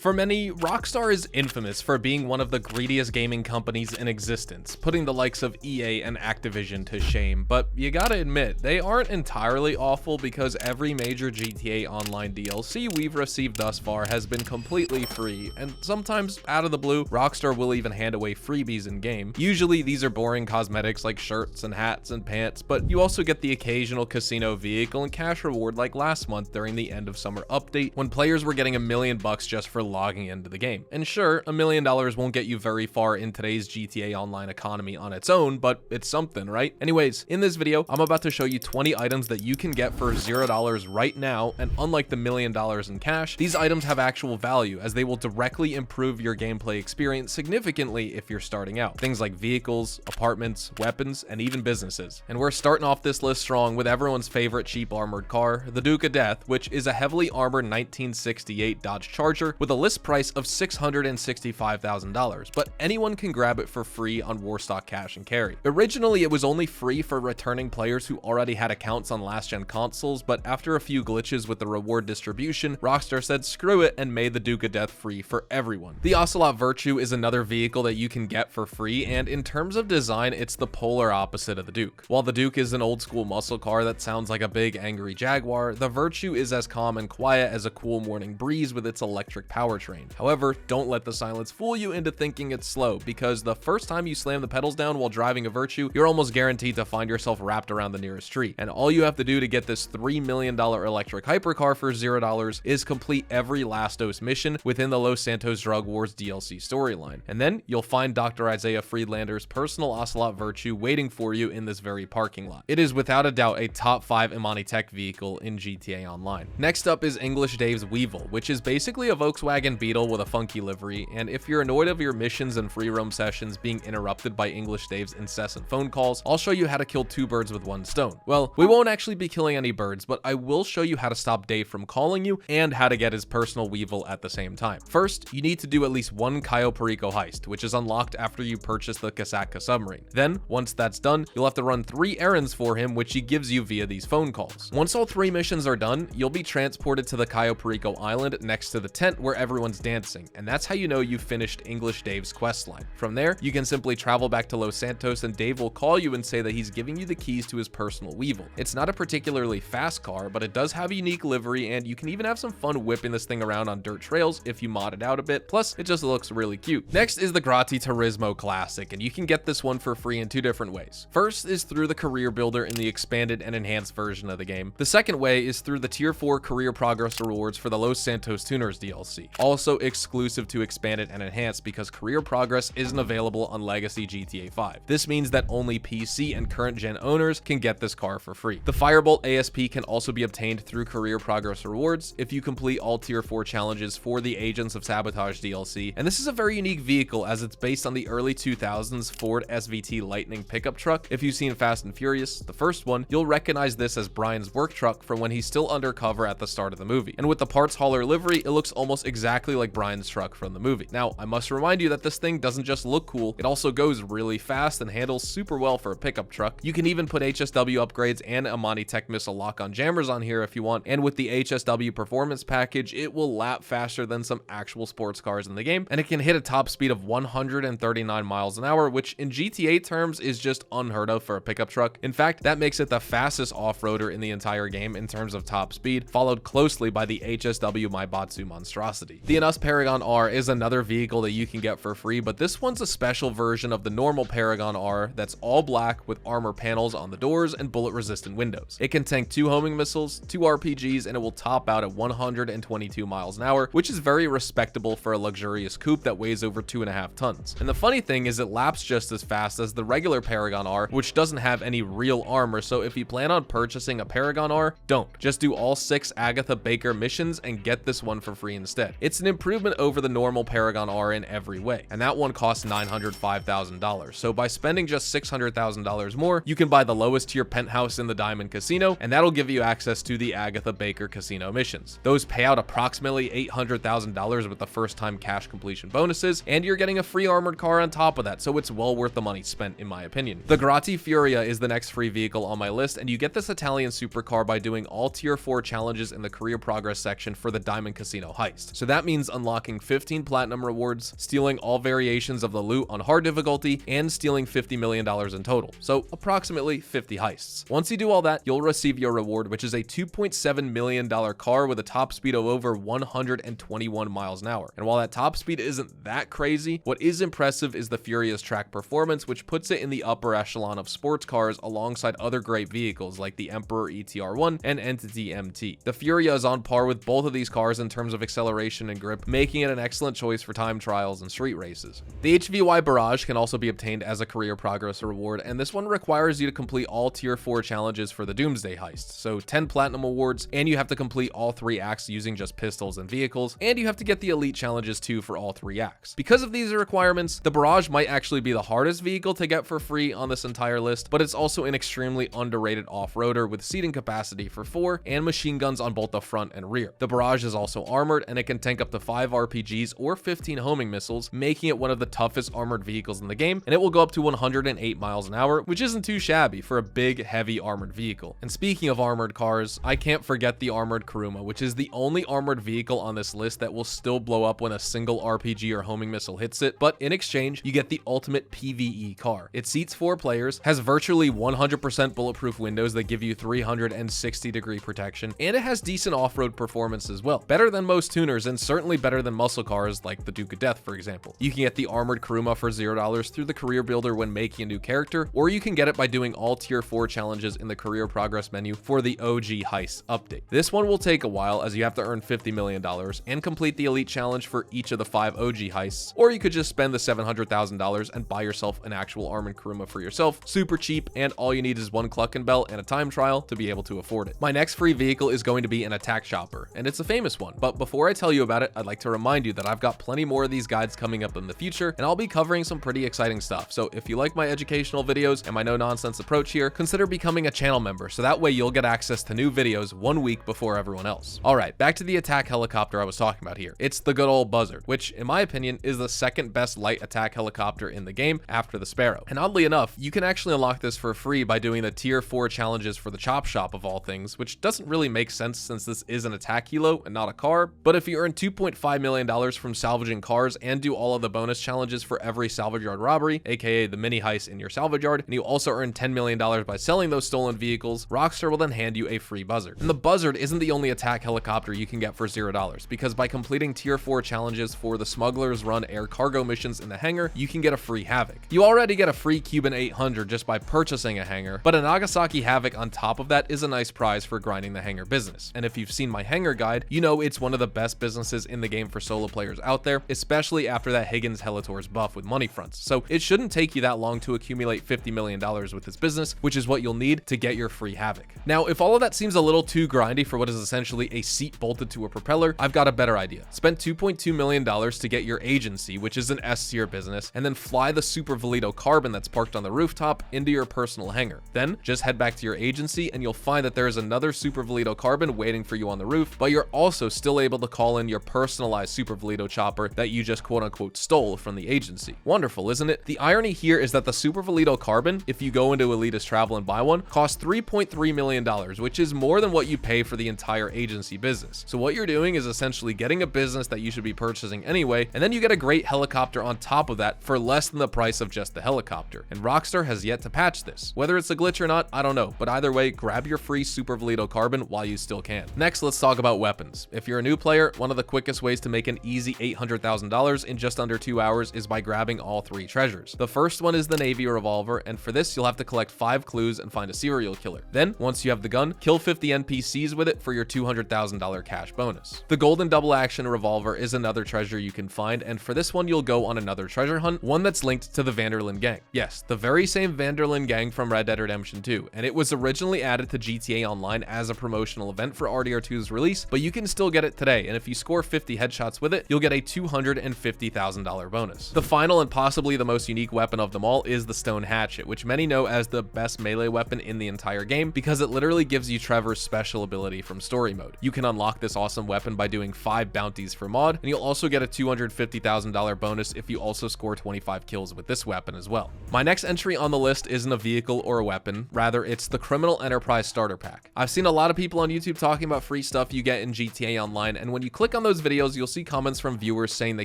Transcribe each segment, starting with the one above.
For many, Rockstar is infamous for being one of the greediest gaming companies in existence, putting the likes of EA and Activision to shame, but you gotta admit, they aren't entirely awful because every major GTA Online DLC we've received thus far has been completely free, and sometimes, out of the blue, Rockstar will even hand away freebies in-game. Usually these are boring cosmetics like shirts and hats and pants, but you also get the occasional casino vehicle and cash reward like last month during the end of summer update when players were getting $1 million just for logging into the game. And sure, $1 million won't get you very far in today's GTA Online economy on its own, but it's something, right? Anyways, in this video, I'm about to show you 20 items that you can get for $0 right now, and unlike the $1 million in cash, these items have actual value as they will directly improve your gameplay experience significantly if you're starting out. Things like vehicles, apartments, weapons, and even businesses. And we're starting off this list strong with everyone's favorite cheap armored car, the Duke of Death, which is a heavily armored 1968 Dodge Charger with a list price of $665,000, but anyone can grab it for free on Warstock Cash and Carry. Originally, it was only free for returning players who already had accounts on last-gen consoles, but after a few glitches with the reward distribution, Rockstar said screw it and made the Duke of Death free for everyone. The Ocelot Virtue is another vehicle that you can get for free, and in terms of design, it's the polar opposite of the Duke. While the Duke is an old-school muscle car that sounds like a big angry Jaguar, the Virtue is as calm and quiet as a cool morning breeze with its electric powertrain. However, don't let the silence fool you into thinking it's slow, because the first time you slam the pedals down while driving a Virtue, you're almost guaranteed to find yourself wrapped around the nearest tree. And all you have to do to get this $3 million electric hypercar for $0 is complete every Last Dose mission within the Los Santos Drug Wars DLC storyline. And then you'll find Dr. Isaiah Friedlander's personal Ocelot Virtue waiting for you in this very parking lot. It is without a doubt a top 5 Imani Tech vehicle in GTA Online. Next up is English Dave's Weevil, which is basically a Volkswagen Beetle with a funky livery, and if you're annoyed of your missions and free roam sessions being interrupted by English Dave's incessant phone calls, I'll show you how to kill 2 birds with 1 stone. Well, we won't actually be killing any birds, but I will show you how to stop Dave from calling you and how to get his personal Weevil at the same time. First, you need to do at least 1 Cayo Perico heist, which is unlocked after you purchase the Kasaka submarine. Then, once that's done, you'll have to run 3 errands for him, which he gives you via these phone calls. Once all 3 missions are done, you'll be transported to the Cayo Perico island next to the tent where everyone's dancing, and that's how you know you've finished English Dave's questline. From there, you can simply travel back to Los Santos and Dave will call you and say that he's giving you the keys to his personal Weevil. It's not a particularly fast car, but it does have a unique livery, and you can even have some fun whipping this thing around on dirt trails if you mod it out a bit, plus it just looks really cute. Next is the Grotti Turismo Classic, and you can get this one for free in 2 different ways. First is through the career builder in the expanded and enhanced version of the game. The second way is through the tier 4 career progress rewards for the Los Santos Tuners DLC, also exclusive to expanded and enhanced because career progress isn't available on Legacy GTA 5. This means that only PC and current gen owners can get this car for free. The Firebolt ASP can also be obtained through career progress rewards if you complete all tier 4 challenges for the Agents of Sabotage DLC, and this is a very unique vehicle as it's based on the early 2000s Ford SVT Lightning pickup truck. If you've seen Fast and Furious, the first one, you'll recognize this as Brian's work truck from when he's still undercover at the start of the movie. And with the parts hauler livery, it looks almost exactly like Brian's truck from the movie. Now, I must remind you that this thing doesn't just look cool, it also goes really fast and handles super well for a pickup truck. You can even put HSW upgrades and Imani Tech missile lock-on jammers on here if you want, and with the HSW performance package, it will lap faster than some actual sports cars in the game, and it can hit a top speed of 139 miles an hour, which in GTA terms is just unheard of for a pickup truck. In fact, that makes it the fastest off-roader in the entire game in terms of top speed, followed closely by the HSW Maibatsu monstrosity. The Enus Paragon R is another vehicle that you can get for free, but this one's a special version of the normal Paragon R that's all black with armor panels on the doors and bullet-resistant windows. It can tank 2 homing missiles, 2 RPGs, and it will top out at 122 miles an hour, which is very respectable for a luxurious coupe that weighs over 2.5 tons. And the funny thing is it laps just as fast as the regular Paragon R, which doesn't have any real armor, so if you plan on purchasing a Paragon R, don't. Just do all 6 Agatha Baker missions and get this one for free instead. It's an improvement over the normal Paragon R in every way, and that one costs $905,000. So by spending just $600,000 more, you can buy the lowest tier penthouse in the Diamond Casino, and that'll give you access to the Agatha Baker casino missions. Those pay out approximately $800,000 with the first time cash completion bonuses, and you're getting a free armored car on top of that, so it's well worth the money spent in my opinion. The Grotti Furia is the next free vehicle on my list, and you get this Italian supercar by doing all tier 4 challenges in the career progress section for the Diamond Casino heist. So that means unlocking 15 platinum rewards, stealing all variations of the loot on hard difficulty, and stealing $50 million in total, so approximately 50 heists. Once you do all that, you'll receive your reward, which is a $2.7 million car with a top speed of over 121 miles an hour. And while that top speed isn't that crazy, what is impressive is the Furia's track performance, which puts it in the upper echelon of sports cars alongside other great vehicles like the Emperor ETR1 and Entity MT. The Furia is on par with both of these cars in terms of acceleration and grip, making it an excellent choice for time trials and street races. The HVY Barrage can also be obtained as a career progress reward, and this one requires you to complete all tier 4 challenges for the Doomsday Heist, so 10 platinum awards, and you have to complete all 3 acts using just pistols and vehicles, and you have to get the elite challenges too for all 3 acts. Because of these requirements, the Barrage might actually be the hardest vehicle to get for free on this entire list, but it's also an extremely underrated off-roader with seating capacity for 4 and machine guns on both the front and rear. The Barrage is also armored, and it can tank up to 5 RPGs or 15 homing missiles, making it one of the toughest armored vehicles in the game, and it will go up to 108 miles an hour, which isn't too shabby for a big, heavy armored vehicle. And speaking of armored cars, I can't forget the armored Karuma, which is the only armored vehicle on this list that will still blow up when a single RPG or homing missile hits it, but in exchange, you get the ultimate PvE car. It seats 4 players, has virtually 100% bulletproof windows that give you 360-degree protection, and it has decent off-road performance as well. Better than most tuners, and certainly better than muscle cars like the Duke of Death, for example. You can get the armored Karuma for $0 through the career builder when making a new character, or you can get it by doing all tier 4 challenges in the career progress menu for the OG Heist update. This one will take a while as you have to earn $50 million and complete the elite challenge for each of the 5 OG heists, or you could just spend the $700,000 and buy yourself an actual armored Karuma for yourself, super cheap, and all you need is 1 Cluckin' Bell and a time trial to be able to afford it. My next free vehicle is going to be an attack chopper, and it's a famous one, but before I tell you about it, I'd like to remind you that I've got plenty more of these guides coming up in the future, and I'll be covering some pretty exciting stuff. So if you like my educational videos and my no-nonsense approach here, consider becoming a channel member, so that way you'll get access to new videos 1 week before everyone else. Alright, back to the attack helicopter I was talking about here. It's the good old Buzzard, which in my opinion is the second best light attack helicopter in the game after the Sparrow. And oddly enough, you can actually unlock this for free by doing the tier 4 challenges for the chop shop of all things, which doesn't really make sense since this is an attack helo and not a car. But if you earn $2.5 million from salvaging cars and do all of the bonus challenges for every salvage yard robbery, aka the mini heist in your salvage yard, and you also earn $10 million by selling those stolen vehicles, Rockstar will then hand you a free Buzzard. And the Buzzard isn't the only attack helicopter you can get for $0, because by completing tier 4 challenges for the Smugglers Run air cargo missions in the hangar, you can get a free Havoc. You already get a free Cuban 800 just by purchasing a hangar, but a Nagasaki Havoc on top of that is a nice prize for grinding the hangar business. And if you've seen my hangar guide, you know it's one of the best businesses in the game for solo players out there, especially after that Higgins Helitor's buff with money fronts. So it shouldn't take you that long to accumulate $50 million with this business, which is what you'll need to get your free Havoc. Now, if all of that seems a little too grindy for what is essentially a seat bolted to a propeller, I've got a better idea. Spend $2.2 million to get your agency, which is an S tier business, and then fly the Super Velito Carbine that's parked on the rooftop into your personal hangar. Then just head back to your agency and you'll find that there is another Super Velito Carbine waiting for you on the roof, but you're also still able to call in your personalized Super Velito chopper that you just quote unquote stole from the agency. Wonderful, isn't it? The irony here is that the Super Velito Carbine, if you go into Elitist Travel and buy one, costs $3.3 million, which is more than what you pay for the entire agency business. So what you're doing is essentially getting a business that you should be purchasing anyway, and then you get a great helicopter on top of that for less than the price of just the helicopter. And Rockstar has yet to patch this. Whether it's a glitch or not, I don't know, but either way, grab your free Super Velito Carbine while you still can. Next, let's talk about weapons. If you're a new player, one of the quickest ways to make an easy $800,000 in just under 2 hours is by grabbing all 3 treasures. The first one is the Navy revolver, and for this you'll have to collect 5 clues and find a serial killer. Then, once you have the gun, kill 50 NPCs with it for your $200,000 cash bonus. The golden double action revolver is another treasure you can find, and for this one you'll go on another treasure hunt, one that's linked to the Vanderlyn gang. Yes, the very same Vanderlyn gang from Red Dead Redemption 2, and it was originally added to GTA Online as a promotional event for RDR2's release, but you can still get it today, and if you score 50 headshots with it, you'll get a $250,000 bonus. The final and possibly the most unique weapon of them all is the Stone Hatchet, which many know as the best melee weapon in the entire game because it literally gives you Trevor's special ability from story mode. You can unlock this awesome weapon by doing 5 bounties for mod, and you'll also get a $250,000 bonus if you also score 25 kills with this weapon as well. My next entry on the list isn't a vehicle or a weapon, rather it's the Criminal Enterprise Starter Pack. I've seen a lot of people on YouTube talking about free stuff you get in GTA Online, and when you click click on those videos, you'll see comments from viewers saying they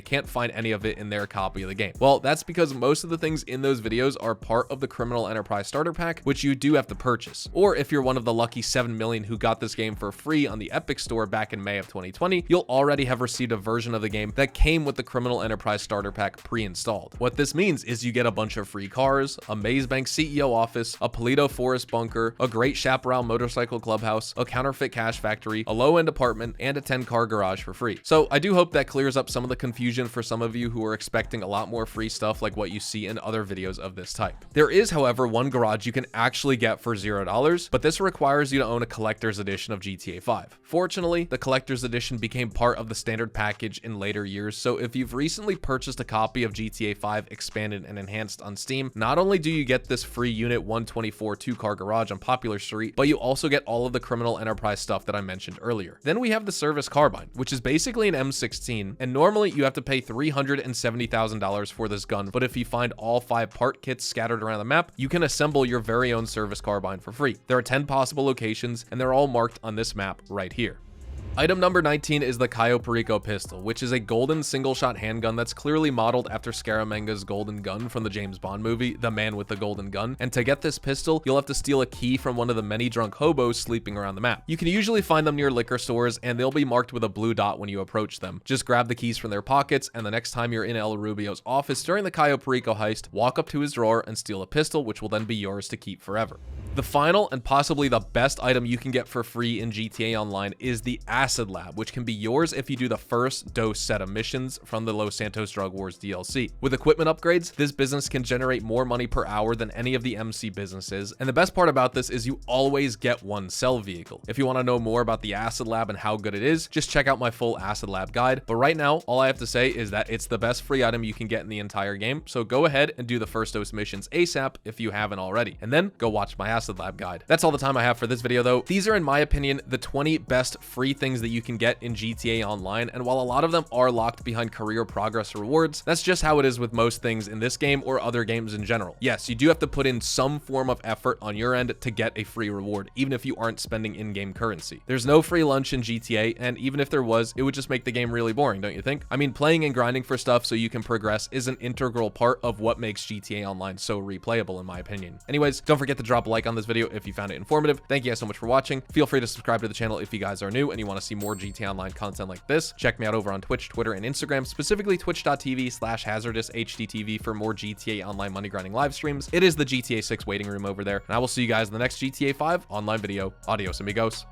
can't find any of it in their copy of the game. Well, that's because most of the things in those videos are part of the Criminal Enterprise Starter Pack, which you do have to purchase. Or if you're one of the lucky 7 million who got this game for free on the Epic Store back in May of 2020, you'll already have received a version of the game that came with the Criminal Enterprise Starter Pack pre-installed. What this means is you get a bunch of free cars, a Maze Bank CEO office, a Polito Forest bunker, a Great Chaparral motorcycle clubhouse, a counterfeit cash factory, a low-end apartment, and a 10-car garage for free. So I do hope that clears up some of the confusion for some of you who are expecting a lot more free stuff like what you see in other videos of this type. There is, however, one garage you can actually get for $0, but this requires you to own a collector's edition of GTA 5. Fortunately, the collector's edition became part of the standard package in later years, so if you've recently purchased a copy of GTA 5 expanded and enhanced on Steam, not only do you get this free Unit 124 2-car garage on Popular Street, but you also get all of the Criminal Enterprise stuff that I mentioned earlier. Then we have the Service Carbine, which is basically an M16, and normally you have to pay $370,000 for this gun, but if you find all 5 part kits scattered around the map, you can assemble your very own Service Carbine for free. There are 10 possible locations, and they're all marked on this map right here. Item number 19 is the Cayo Perico pistol, which is a golden single-shot handgun that's clearly modeled after Scaramanga's golden gun from the James Bond movie, The Man with the Golden Gun, and to get this pistol, you'll have to steal a key from one of the many drunk hobos sleeping around the map. You can usually find them near liquor stores, and they'll be marked with a blue dot when you approach them. Just grab the keys from their pockets, and the next time you're in El Rubio's office during the Cayo Perico heist, walk up to his drawer and steal a pistol, which will then be yours to keep forever. The final and possibly the best item you can get for free in GTA Online is the Acid Lab, which can be yours if you do the first dose set of missions from the Los Santos Drug Wars DLC. With equipment upgrades, this business can generate more money per hour than any of the MC businesses, and the best part about this is you always get one sell vehicle. If you want to know more about the Acid Lab and how good it is, just check out my full Acid Lab guide, but right now, all I have to say is that it's the best free item you can get in the entire game, so go ahead and do the first dose missions ASAP if you haven't already, and then go watch my Acid Lab guide. That's all the time I have for this video though. These are, in my opinion, the 20 best free things that you can get in GTA Online, and while a lot of them are locked behind career progress rewards, that's just how it is with most things in this game or other games in general. Yes, you do have to put in some form of effort on your end to get a free reward, even if you aren't spending in-game currency. There's no free lunch in GTA, and even if there was, it would just make the game really boring, don't you think? I mean, playing and grinding for stuff so you can progress is an integral part of what makes GTA Online so replayable, in my opinion. Anyways, don't forget to drop a like on this video if you found it informative. Thank you guys so much for watching. Feel free to subscribe to the channel if you guys are new and you want to see more GTA Online content like this. Check me out over on Twitch, Twitter, and Instagram, specifically twitch.tv/hazardoushtv for more GTA Online money grinding live streams. It is the GTA 6 waiting room over there, and I will see you guys in the next GTA 5 online video. Adios, amigos.